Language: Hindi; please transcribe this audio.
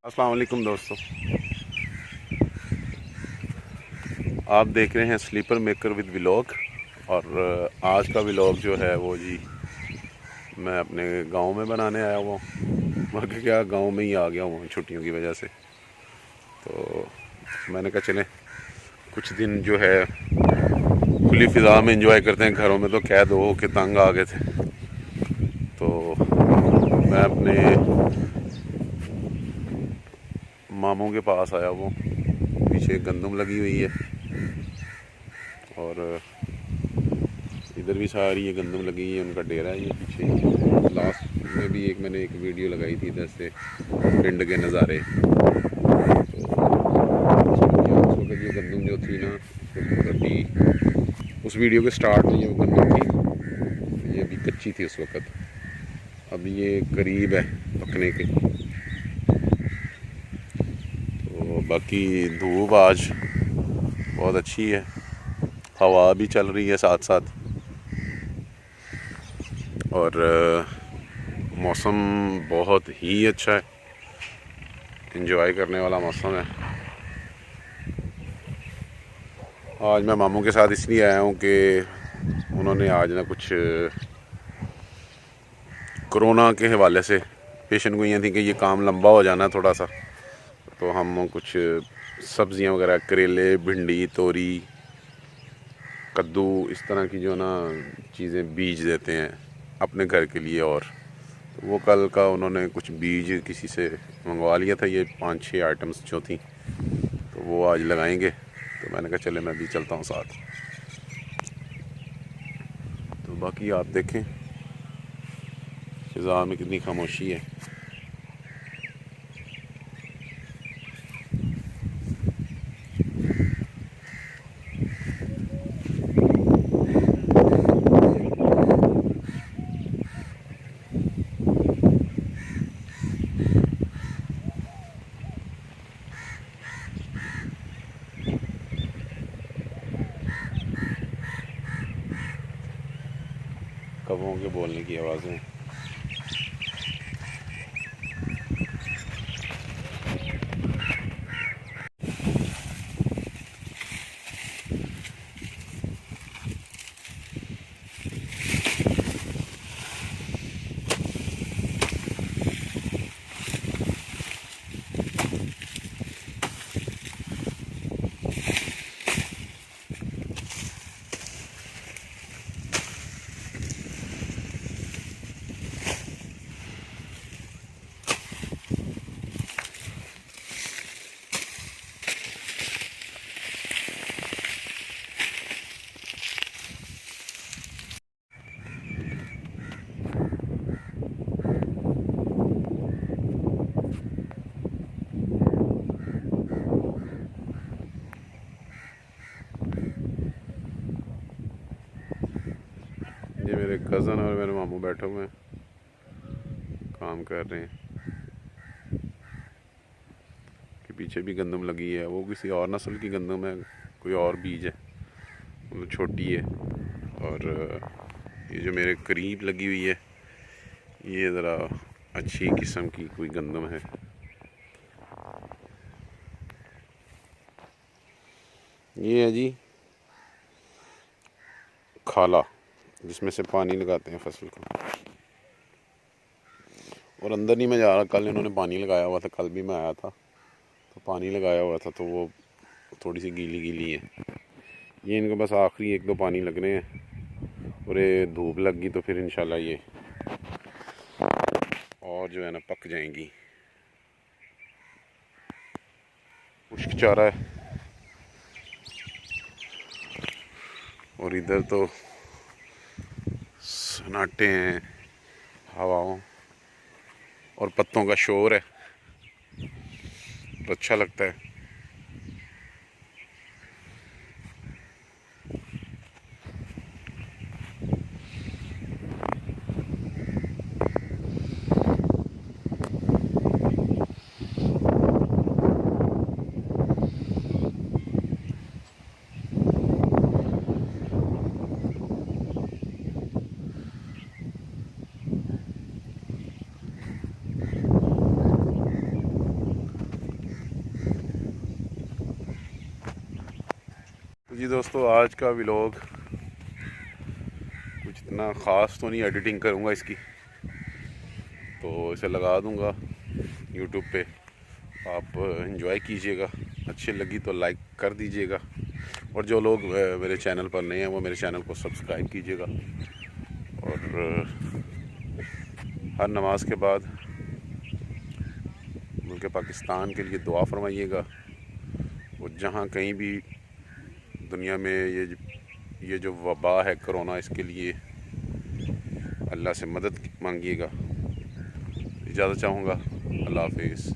अस्सलाम वालेकुम दोस्तों, आप देख रहे हैं स्लीपर मेकर विद व्लॉग। और आज का व्लॉग जो है वो जी मैं अपने गांव में बनाने आया हुआ हूँ। मगर क्या गांव में ही आ गया हूँ छुट्टियों की वजह से। तो मैंने कहा चलें कुछ दिन जो है खुली फ़िज़ा में एंजॉय करते हैं। घरों में तो कैद हो के तंग आ गए थे। तो मैं अपने मामों के पास आया हुआ हूँ। पीछे गंदम लगी हुई है और इधर भी सारी ये गंदम लगी है, उनका डेरा है ये पीछे। लास्ट में भी मैंने एक वीडियो लगाई थी इधर से पिंड के नज़ारे। तो उस वक्त ये गंदम जो थी ना, अभी उस वीडियो के स्टार्ट में ये गंदम थी, ये अभी कच्ची थी उस वक्त। अब ये करीब है पकने के। तो बाकी धूप आज बहुत अच्छी है, हवा भी चल रही है साथ साथ, और मौसम बहुत ही अच्छा है, एंजॉय करने वाला मौसम है। आज मैं मामू के साथ इसलिए आया हूँ कि उन्होंने आज ना कुछ कोरोना के हवाले से पेशेंट गोइयाँ थी कि ये काम लंबा हो जाना थोड़ा सा। तो हम कुछ सब्ज़ियाँ वगैरह, करेले, भिंडी, तोरी, कद्दू, इस तरह की जो ना चीज़ें बीज देते हैं अपने घर के लिए। और तो वो कल का उन्होंने कुछ बीज किसी से मंगवा लिया था, ये 5-6 आइटम्स जो थी, तो वो आज लगाएंगे। तो मैंने कहा चले मैं भी चलता हूँ साथ। तो बाकी आप देखें फ़िज़ा में कितनी खामोशी है। कौवों के बोलने की आवाज़ें। ये मेरे कज़न और मेरे मामू बैठे हुए हैं, काम कर रहे हैं। कि पीछे भी गंदम लगी है, वो किसी और नस्ल की गंदम है, कोई और बीज है, मतलब छोटी है। और ये जो मेरे करीब लगी हुई है, ये ज़रा अच्छी किस्म की कोई गंदम है। ये है जी खाला, जिसमें से पानी लगाते हैं फसल को। और अंदर नहीं मैं जा रहा, कल इन्होंने पानी लगाया हुआ था, कल भी मैं आया था तो पानी लगाया हुआ था, तो वो थोड़ी सी गीली गीली है। ये इनको बस आखिरी 1-2 पानी लगने हैं, और ये धूप लग गई तो फिर इंशाल्लाह ये और जो है ना पक जाएंगी। खुश्क चारा है। और इधर तो सन्नाटे हैं, हवाओं और पत्तों का शोर है, तो अच्छा लगता है। जी दोस्तों, आज का व्लॉग कुछ इतना ख़ास तो नहीं, एडिटिंग करूँगा इसकी तो इसे लगा दूँगा यूट्यूब पे। आप एंजॉय कीजिएगा, अच्छी लगी तो लाइक कर दीजिएगा, और जो लोग मेरे चैनल पर नए हैं वो मेरे चैनल को सब्सक्राइब कीजिएगा। और हर नमाज के बाद मुल्क पाकिस्तान के लिए दुआ फरमाइएगा। और जहाँ कहीं भी दुनिया में ये जो वबा है कोरोना, इसके लिए अल्लाह से मदद मांगिएगा। इजाज़त चाहूँगा। अल्लाह हाफिज़।